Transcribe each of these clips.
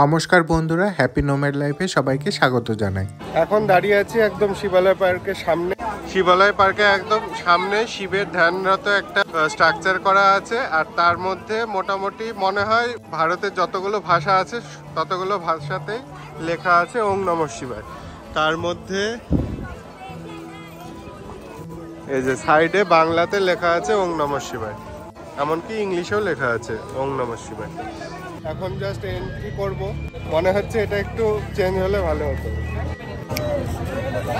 নমস্কার বন্ধুরা, happy nomad লাইফে সবাইকে স্বাগত জানাই। এখন দাঁড়িয়ে আছি একদম শিবালয় পার্কের সামনে। শিবালয় পার্কে একদম সামনে শিবের ধ্যানরত একটা স্ট্রাকচার করা আছে, আর তার মধ্যে মোটামুটি মনে হয় ভারতের যতগুলো ভাষা আছে ততগুলো ভাষাতেই লেখা আছে ওং নমঃ শিবায়। তার মধ্যে এই যে সাইডে বাংলাতে লেখা আছে ওং নমঃ শিবায়, এমনকি ইংলিশেও লেখা আছে ওং নমঃ শিবায়। এখন জাস্ট এন্ট্রি করব, মনে হচ্ছে এটা একটু চেঞ্জ হলে ভালো হতো।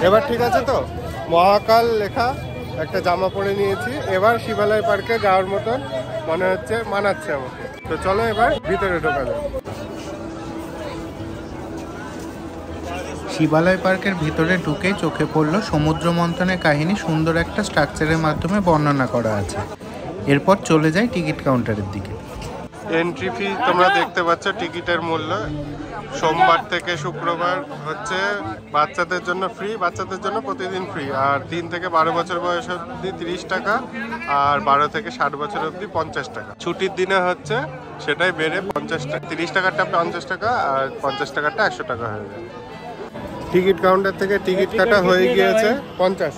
এবার ঠিক আছে তো, মহাকাল লেখা একটা জামা পরে নিয়েছি, এবার শিবালয় পার্কে যাওয়ার মতন মনে হচ্ছে, মানাচ্ছে আমাকে। তো চলো এবার ভিতরে ঢোকা যাক। শিবালয় পার্কের ভিতরে ঢুকে চোখে পড়লো সমুদ্র মন্থনের কাহিনী সুন্দর একটা স্ট্রাকচারের মাধ্যমে বর্ণনা করা আছে। এরপর চলে যাই টিকিট কাউন্টারের দিকে। এন্ট্রি ফি তোমরা দেখতে পাচ্ছ, টিকিটের মূল্য সোমবার থেকে শুক্রবার হচ্ছে বাচ্চাদের জন্য ফ্রি, বাচ্চাদের জন্য প্রতিদিন ফ্রি, আর 3 থেকে 12 বছর বয়স অবধি 30 টাকা, আর 12 থেকে 60 বছর অবধি 50 টাকা। ছুটির দিনে হচ্ছে সেটাই বেড়ে 50 টাকা, 30 টাকাটা 50 টাকা আর 50 টাকাটা 100 টাকা হয়ে যায়। টিকিট কাউন্টার থেকে টিকিট কাটা হয়ে গিয়েছে 50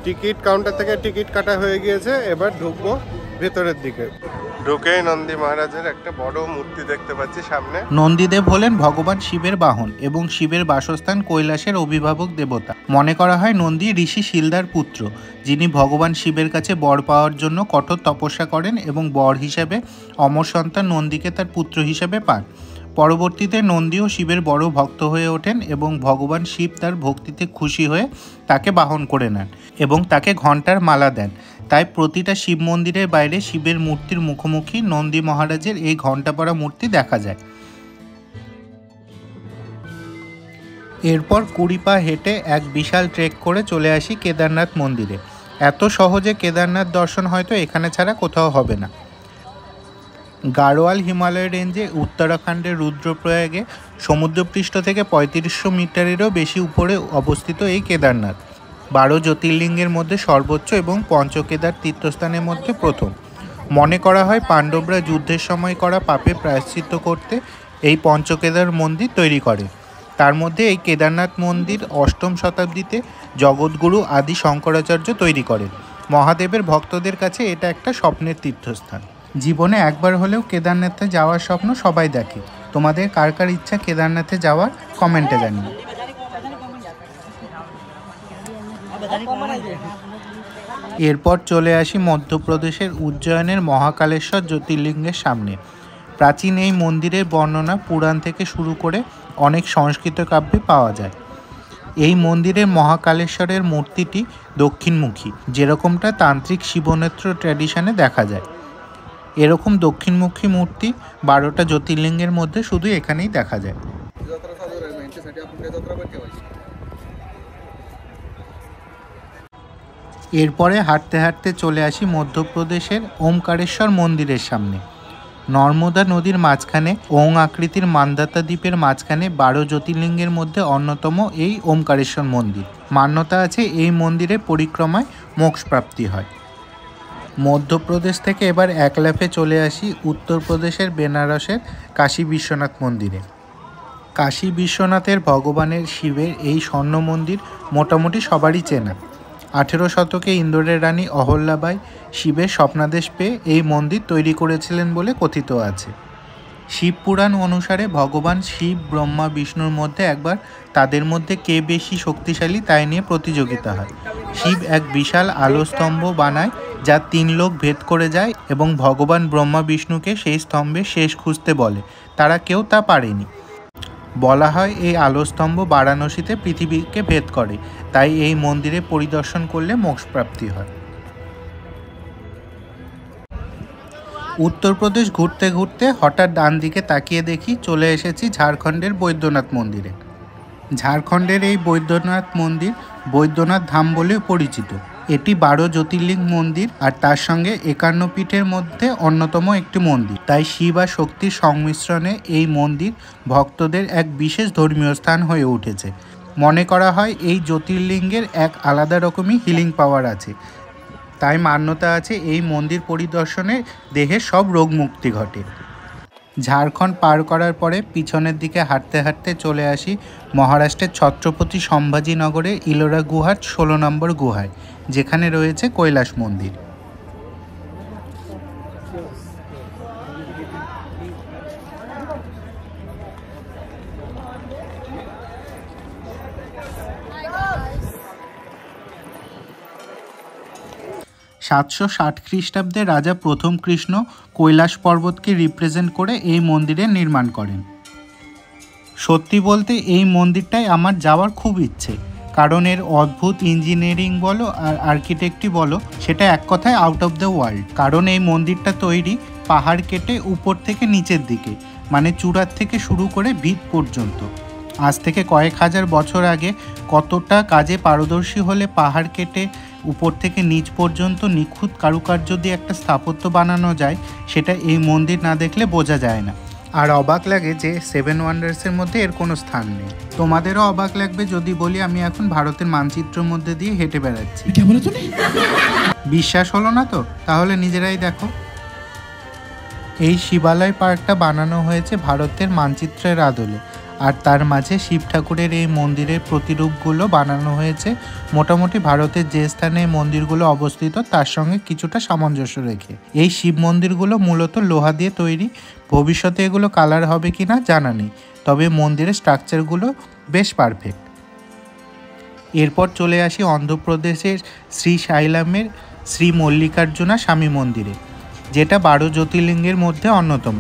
টিকিট কাউন্টার থেকে টিকিট কাটা হয়ে গিয়েছে। এবার ঢুকবো ভেতরের দিকে। ঢুকেই নন্দী মহারাজের একটা বড় মূর্তি দেখতে পাচ্ছি সামনে। নন্দীদেব হলেন ভগবান শিবের বাহন এবং শিবের বাসস্থান কৈলাসের অভিভাবক দেবতা। মনে করা হয় নন্দী ঋষি শিলদার পুত্র, যিনি ভগবান শিবের কাছে বর পাওয়ার জন্য কঠোর তপস্যা করেন এবং বর হিসাবে অমর সন্তান নন্দীকে তার পুত্র হিসাবে পান। পরবর্তীতে নন্দীও শিবের বড় ভক্ত হয়ে ওঠেন এবং ভগবান শিব তার ভক্তিতে খুশি হয়ে তাকে বাহন করে নেন এবং তাকে ঘণ্টার মালা দেন। তাই প্রতিটা শিব মন্দিরের বাইরে শিবের মূর্তির মুখোমুখি নন্দী মহারাজের এই ঘণ্টা পরা মূর্তি দেখা যায়। এরপর 20 পা হেঁটে এক বিশাল ট্রেক করে চলে আসি কেদারনাথ মন্দিরে। এত সহজে কেদারনাথ দর্শন হয়তো এখানে ছাড়া কোথাও হবে না। গাড়োয়াল হিমালয় রেঞ্জে উত্তরাখণ্ডের রুদ্রপ্রয়াগে সমুদ্রপৃষ্ঠ থেকে 3500 মিটারেরও বেশি উপরে অবস্থিত এই কেদারনাথ 12 জ্যোতির্লিঙ্গের মধ্যে সর্বোচ্চ এবং পঞ্চকেদার তীর্থস্থানের মধ্যে প্রথম। মনে করা হয় পাণ্ডবরা যুদ্ধের সময় করা পাপে প্রায়শ্চিত্ত করতে এই পঞ্চকেদার মন্দির তৈরি করে। তার মধ্যে এই কেদারনাথ মন্দির 8ম শতাব্দীতে জগৎগুরু আদি শঙ্করাচার্য তৈরি করেন। মহাদেবের ভক্তদের কাছে এটা একটা স্বপ্নের তীর্থস্থান। জীবনে একবার হলেও কেদারনাথে যাওয়ার স্বপ্ন সবাই দেখে। তোমাদের কার কার ইচ্ছা কেদারনাথে যাওয়ার, কমেন্টে জানিও। এরপর চলে আসি মধ্যপ্রদেশের উজ্জয়নের মহাকালেশ্বর জ্যোতির্লিঙ্গের সামনে। প্রাচীন এই মন্দিরের বর্ণনা পুরাণ থেকে শুরু করে অনেক সংস্কৃত কাব্যে পাওয়া যায়। এই মন্দিরের মহাকালেশ্বরের মূর্তিটি দক্ষিণমুখী, যেরকমটা তান্ত্রিক শিবনেত্র ট্র্যাডিশনে দেখা যায়। এরকম দক্ষিণমুখী মূর্তি 12টা জ্যোতির্লিঙ্গের মধ্যে শুধু এখানেই দেখা যায়। এরপরে হাঁটতে হাঁটতে চলে আসি মধ্যপ্রদেশের ওমকারেশ্বর মন্দিরের সামনে। নর্মদা নদীর মাঝখানে ওং আকৃতির মান্দাতা দ্বীপের মাঝখানে 12 জ্যোতির্লিঙ্গের মধ্যে অন্যতম এই ওমকারেশ্বর মন্দির। মান্যতা আছে এই মন্দিরে পরিক্রমায় মোক্ষপ্রাপ্তি হয়। মধ্যপ্রদেশ থেকে এবার এক লাফে চলে আসি উত্তরপ্রদেশের বেনারসের কাশী বিশ্বনাথ মন্দিরে। কাশী বিশ্বনাথের ভগবানের শিবের এই স্বর্ণ মন্দির মোটামুটি সবারই চেনা। 18 শতকে ইন্দোরের রানী অহল্যাবাই শিবের স্বপ্নাদেশ পেয়ে এই মন্দির তৈরি করেছিলেন বলে কথিত আছে। শিব পুরাণ অনুসারে ভগবান শিব ব্রহ্মা বিষ্ণুর মধ্যে একবার তাদের মধ্যে কে বেশি শক্তিশালী তাই নিয়ে প্রতিযোগিতা হয়। শিব এক বিশাল আলোস্তম্ভ বানায় যা 3 লোক ভেদ করে যায় এবং ভগবান ব্রহ্মা বিষ্ণুকে সেই স্তম্ভের শেষ খুঁজতে বলে। তারা কেউ তা পারেনি। বলা হয় এই আলোস্তম্ভ বারাণসীতে পৃথিবীকে ভেদ করে, তাই এই মন্দিরে পরিদর্শন করলে মোক্ষপ্রাপ্তি হয়। উত্তরপ্রদেশ ঘুরতে ঘুরতে হঠাৎ ডান দিকে তাকিয়ে দেখি চলে এসেছি ঝাড়খণ্ডের বৈদ্যনাথ মন্দিরে। ঝাড়খণ্ডের এই বৈদ্যনাথ মন্দির বৈদ্যনাথ ধাম বলে পরিচিত। এটি 12 জ্যোতির্লিঙ্গ মন্দির আর তার সঙ্গে 51 পীঠের মধ্যে অন্যতম একটি মন্দির। তাই শিব আর শক্তির সংমিশ্রণে এই মন্দির ভক্তদের এক বিশেষ ধর্মীয় স্থান হয়ে উঠেছে। মনে করা হয় এই জ্যোতির্লিঙ্গের এক আলাদা রকমই হিলিং পাওয়ার আছে। তাই মান্যতা আছে এই মন্দির পরিদর্শনে দেহের সব রোগ মুক্তি ঘটে। ঝাড়খণ্ড পার করার পরে পিছনের দিকে হাঁটতে হাঁটতে চলে আসি মহারাষ্ট্রের ছত্রপতি সম্ভাজিনগরের ইলোরা গুহার 16 নম্বর গুহায়, যেখানে রয়েছে কৈলাস মন্দির। সাতশো ষাট খ্রিস্টাব্দে রাজা প্রথম কৃষ্ণ কৈলাস পর্বতকে রিপ্রেজেন্ট করে এই মন্দিরের নির্মাণ করেন। সত্যি বলতে এই মন্দিরটায় আমার যাওয়ার খুব ইচ্ছে, কারণ এর অদ্ভুত ইঞ্জিনিয়ারিং বলো আর আর্কিটেক্টই বলো, সেটা এক কথায় আউট অফ দ্য ওয়ার্ল্ড। কারণ এই মন্দিরটা তৈরি পাহাড় কেটে উপর থেকে নিচের দিকে, মানে চূড়ার থেকে শুরু করে ভিত পর্যন্ত। আজ থেকে কয়েক হাজার বছর আগে কতটা কাজে পারদর্শী হলে পাহাড় কেটে উপর থেকে নিচ পর্যন্ত নিখুঁত কারুকার্য দিয়ে একটা স্থাপত্য বানানো যায়, সেটা এই মন্দির না দেখলে বোঝা যায় না। আর অবাক লাগে যে 7 ওয়ান্ডার্সের মধ্যে এর কোনো স্থান নেই। তোমাদেরও অবাক লাগবে যদি বলি আমি এখন ভারতের মানচিত্রের মধ্যে দিয়ে হেঁটে বেড়াচ্ছি। বিশ্বাস হলো না তো? তাহলে নিজেরাই দেখো। এই শিবালয় পার্কটা বানানো হয়েছে ভারতের মানচিত্রের আদলে, আর তার মাঝে শিব ঠাকুরের এই মন্দিরের প্রতিরূপগুলো বানানো হয়েছে মোটামুটি ভারতের যে স্থানে মন্দিরগুলো অবস্থিত তার সঙ্গে কিছুটা সামঞ্জস্য রেখে। এই শিব মন্দিরগুলো মূলত লোহা দিয়ে তৈরি। ভবিষ্যতে এগুলো কালার হবে কি না জানা নেই, তবে মন্দিরের স্ট্রাকচারগুলো বেশ পারফেক্ট। এরপর চলে আসি অন্ধ্রপ্রদেশের শ্রীশাইলামের শ্রী মল্লিকার্জুনা স্বামী মন্দিরে, যেটা 12 জ্যোতির্লিঙ্গের মধ্যে অন্যতম।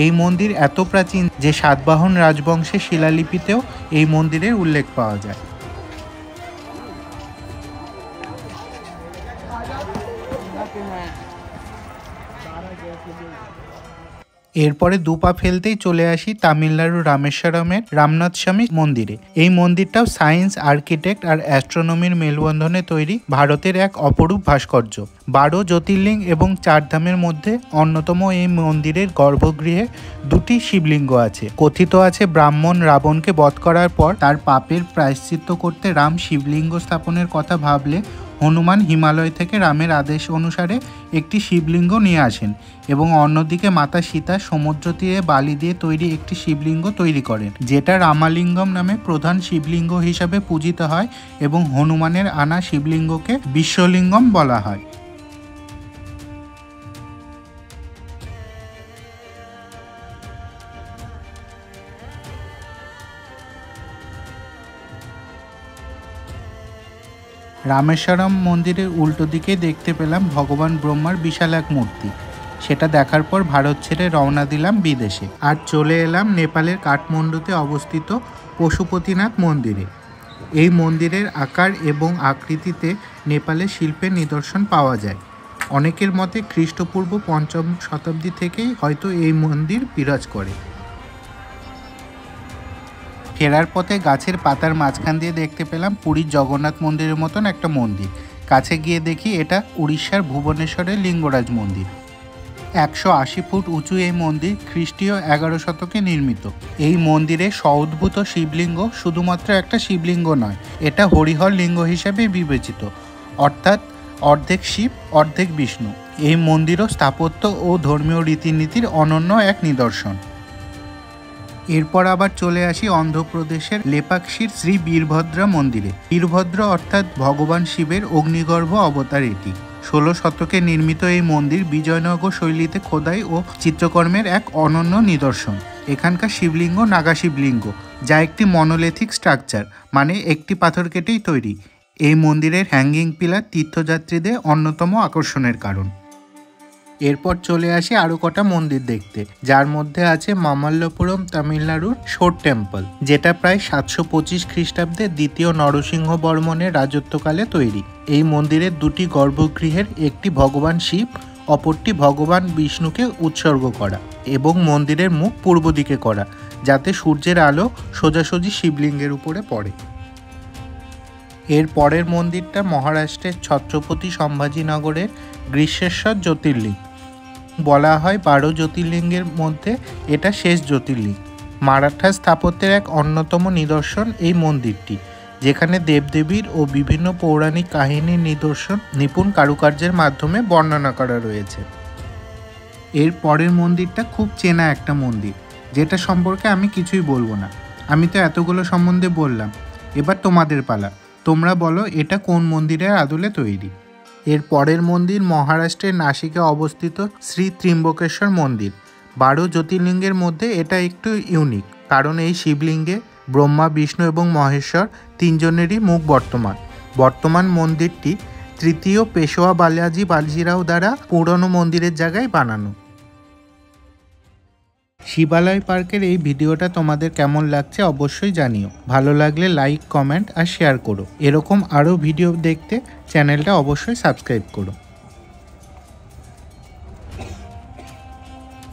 এই মন্দির এত প্রাচীন যে সাতবাহন রাজবংশের শিলালিপিতেও এই মন্দিরের উল্লেখ পাওয়া যায়। এরপরে দুপা ফেলতেই চলে আসি তামিলনাড়ুর রামেশ্বরমের রামনাথ স্বামী মন্দিরে। এই মন্দিরটাও সায়েন্স, আর্কিটেক্ট আর অ্যাস্ট্রোনমির মেলবন্ধনে তৈরি ভারতের এক অপরূপ ভাস্কর্য। 12 জ্যোতির্লিঙ্গ এবং 4 ধামের মধ্যে অন্যতম এই মন্দিরের গর্ভগৃহে 2টি শিবলিঙ্গ আছে। কথিত আছে ব্রাহ্মণ রাবণকে বধ করার পর তার পাপের প্রায়শ্চিত্ত করতে রাম শিবলিঙ্গ স্থাপনের কথা ভাবলে হনুমান হিমালয় থেকে রামের আদেশ অনুসারে একটি শিবলিঙ্গ নিয়ে আসেন এবং অন্যদিকে মাতা সীতা সমুদ্র তীরে বালি দিয়ে তৈরি একটি শিবলিঙ্গ তৈরি করেন, যেটা রামালিঙ্গম নামে প্রধান শিবলিঙ্গ হিসাবে পূজিত হয় এবং হনুমানের আনা শিবলিঙ্গকে বিশ্বলিঙ্গম বলা হয়। রামেশ্বরম মন্দিরের উল্টো দিকে দেখতে পেলাম ভগবান ব্রহ্মার বিশাল এক মূর্তি। সেটা দেখার পর ভারত ছেড়ে রওনা দিলাম বিদেশে, আর চলে এলাম নেপালের কাঠমান্ডুতে অবস্থিত পশুপতিনাথ মন্দিরে। এই মন্দিরের আকার এবং আকৃতিতে নেপালের শিল্পের নিদর্শন পাওয়া যায়। অনেকের মতে খ্রিস্টপূর্ব 5ম শতাব্দী থেকেই হয়তো এই মন্দির বিরাজ করে। ফেরার পথে গাছের পাতার মাঝখান দিয়ে দেখতে পেলাম পুরীর জগন্নাথ মন্দিরের মতন একটা মন্দির। কাছে গিয়ে দেখি এটা উড়িষ্যার ভুবনেশ্বরের লিঙ্গরাজ মন্দির। 180 ফুট উঁচু এই মন্দির খ্রিস্টীয় 11 শতকে নির্মিত। এই মন্দিরে স্বউদ্ভূত শিবলিঙ্গ শুধুমাত্র একটা শিবলিঙ্গ নয়, এটা হরিহর লিঙ্গ হিসেবে বিবেচিত, অর্থাৎ অর্ধেক শিব অর্ধেক বিষ্ণু। এই মন্দিরও স্থাপত্য ও ধর্মীয় রীতিনীতির অনন্য এক নিদর্শন। এরপর আবার চলে আসি অন্ধ্রপ্রদেশের লেপাক্ষীর শ্রী বীরভদ্রা মন্দিরে। বীরভদ্র অর্থাৎ ভগবান শিবের অগ্নিগর্ভ অবতার এটি। 16 শতকে নির্মিত এই মন্দির বিজয়নগর শৈলীতে খোদাই ও চিত্রকর্মের এক অনন্য নিদর্শন। এখানকার শিবলিঙ্গ নাগা শিবলিঙ্গ, যা একটি মনোলিথিক স্ট্রাকচার, মানে একটি পাথর কেটেই তৈরি। এই মন্দিরের হ্যাঙ্গিং পিলার তীর্থযাত্রীদের অন্যতম আকর্ষণের কারণ। এরপর চলে আসি আরও কটা মন্দির দেখতে, যার মধ্যে আছে মামাল্লপুরম তামিলনাড়ুর শোর টেম্পল, যেটা প্রায় 725 খ্রিস্টাব্দে দ্বিতীয় নরসিংহ বর্মনের রাজত্বকালে তৈরি। এই মন্দিরের 2টি গর্ভগৃহের একটি ভগবান শিব, অপরটি ভগবান বিষ্ণুকে উৎসর্গ করা এবং মন্দিরের মুখ পূর্ব দিকে করা, যাতে সূর্যের আলো সোজাসুজি শিবলিঙ্গের উপরে পড়ে। এর পরের মন্দিরটা মহারাষ্ট্রের ছত্রপতি সম্ভাজিনগরের গ্রীষ্মেশ্বর জ্যোতির্লিঙ্গ। বলা হয় 12 জ্যোতির্লিঙ্গের মধ্যে এটা শেষ জ্যোতির্লিঙ্গ। মারাঠা স্থাপত্যের এক অন্যতম নিদর্শন এই মন্দিরটি, যেখানে দেবদেবীর ও বিভিন্ন পৌরাণিক কাহিনীর নিদর্শন নিপুণ কারুকার্যের মাধ্যমে বর্ণনা করা রয়েছে। এর পরের মন্দিরটা খুব চেনা একটা মন্দির, যেটা সম্পর্কে আমি কিছুই বলবো না। আমি তো এতগুলো সম্বন্ধে বললাম, এবার তোমাদের পালা। তোমরা বলো এটা কোন মন্দিরের আদলে তৈরি। এর পরের মন্দির মহারাষ্ট্রের নাসিকে অবস্থিত শ্রী ত্রিম্বকেশ্বর মন্দির। 12 জ্যোতির্লিঙ্গের মধ্যে এটা একটু ইউনিক, কারণ এই শিবলিঙ্গে ব্রহ্মা, বিষ্ণু এবং মহেশ্বর তিনজনেরই মুখ বর্তমান মন্দিরটি তৃতীয় পেশোয়া বালাজি বাজিরাও দ্বারা পুরনো মন্দিরের জায়গায় বানানো। শিবালয় পার্কের এই ভিডিওটা তোমাদের কেমন লাগছে অবশ্যই জানিও। ভালো লাগলে লাইক, কমেন্ট আর শেয়ার করো। এরকম আরও ভিডিও দেখতে চ্যানেলটা অবশ্যই সাবস্ক্রাইব করো।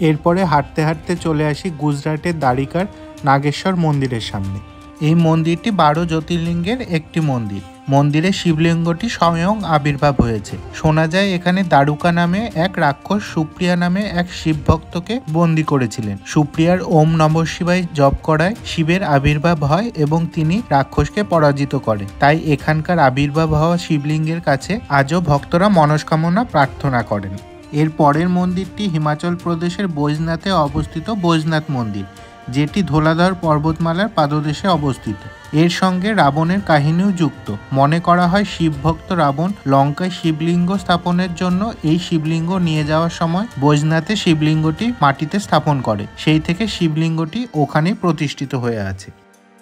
এরপরে হাঁটতে হাঁটতে চলে আসি গুজরাটের দ্বারিকার নাগেশ্বর মন্দিরের সামনে। এই মন্দিরটি 12 জ্যোতির্লিঙ্গের একটি মন্দির। মন্দিরে শিবলিঙ্গটি স্বয়ং আবির্ভাব হয়েছে। শোনা যায় এখানে দারুকা নামে এক রাক্ষস সুপ্রিয়া নামে এক শিব ভক্তকে বন্দী করেছিলেন। সুপ্রিয়ার ওম নমঃ শিবায় জপ করায় শিবের আবির্ভাব হয় এবং তিনি রাক্ষসকে পরাজিত করেন। তাই এখানকার আবির্ভাব হওয়া শিবলিঙ্গের কাছে আজও ভক্তরা মনস্কামনা প্রার্থনা করেন। এর পরের মন্দিরটি হিমাচল প্রদেশের বৈজনাথে অবস্থিত বৈজনাথ মন্দির, যেটি ধোলাধর পর্বতমালার পাদদেশে অবস্থিত। এর সঙ্গে রাবণের কাহিনীও যুক্ত। মনে করা হয় শিবভক্ত রাবণ লঙ্কায় শিবলিঙ্গ স্থাপনের জন্য এই শিবলিঙ্গ নিয়ে যাওয়ার সময় বৈজনাথে শিবলিঙ্গটি মাটিতে স্থাপন করে। সেই থেকে শিবলিঙ্গটি ওখানেই প্রতিষ্ঠিত হয়ে আছে।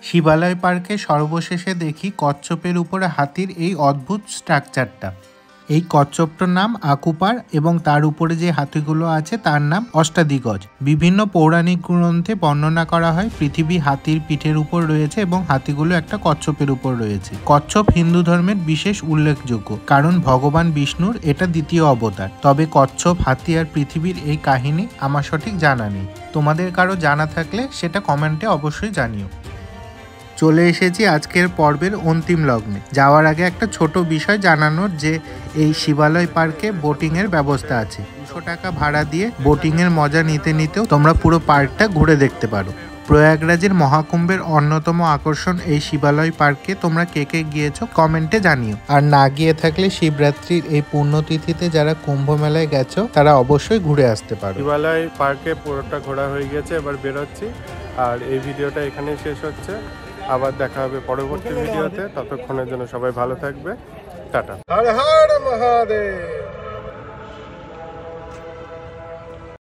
শিবালয় পার্কে সর্বশেষে দেখি কচ্ছপের উপরে হাতির এই অদ্ভুত স্ট্রাকচারটা। এই কচ্ছপটার নাম আকুপার এবং তার উপরে যে হাতিগুলো আছে তার নাম অষ্টাদিগজ। বিভিন্ন পৌরাণিক গ্রন্থে বর্ণনা করা হয় পৃথিবী হাতির পিঠের উপর রয়েছে এবং হাতিগুলো একটা কচ্ছপের উপর রয়েছে। কচ্ছপ হিন্দু ধর্মের বিশেষ উল্লেখযোগ্য, কারণ ভগবান বিষ্ণুর এটা দ্বিতীয় অবতার। তবে কচ্ছপ, হাতি আর পৃথিবীর এই কাহিনী আমার সঠিক জানা নেই। তোমাদের কারো জানা থাকলে সেটা কমেন্টে অবশ্যই জানিও। চলে এসেছি আজকের পর্বের অন্তিম লগ্নে। যাওয়ার আগে একটা ছোট বিষয় জানানোর, যে এই শিবালয় পার্কে বোটিংয়ের ব্যবস্থা আছে। 200 টাকা ভাড়া দিয়ে বোটিংয়ের মজা নিতে নিতেও তোমরা পুরো পার্কটা ঘুরে দেখতে পারো। প্রয়াগরাজের মহাকুম্ভের অন্যতম আকর্ষণ এই শিবালয় পার্কে। তোমরা কে কে গিয়েছো কমেন্টে জানিও। আর না গিয়ে থাকলে শিবরাত্রির এই পুণ্যতিথিতে যারা কুম্ভ মেলায় গেছো তারা অবশ্যই ঘুরে আসতে পারো। শিবালয় পার্কে পুরোটা ঘোরা হয়ে গেছে, এবার বেরোচ্ছি। আর এই ভিডিওটা এখানেই শেষ হচ্ছে। আবার দেখা হবে পরবর্তী ভিডিওতে। ততক্ষণের জন্য সবাই ভালো থাকবে। টাটা। হর হর মহাদেব।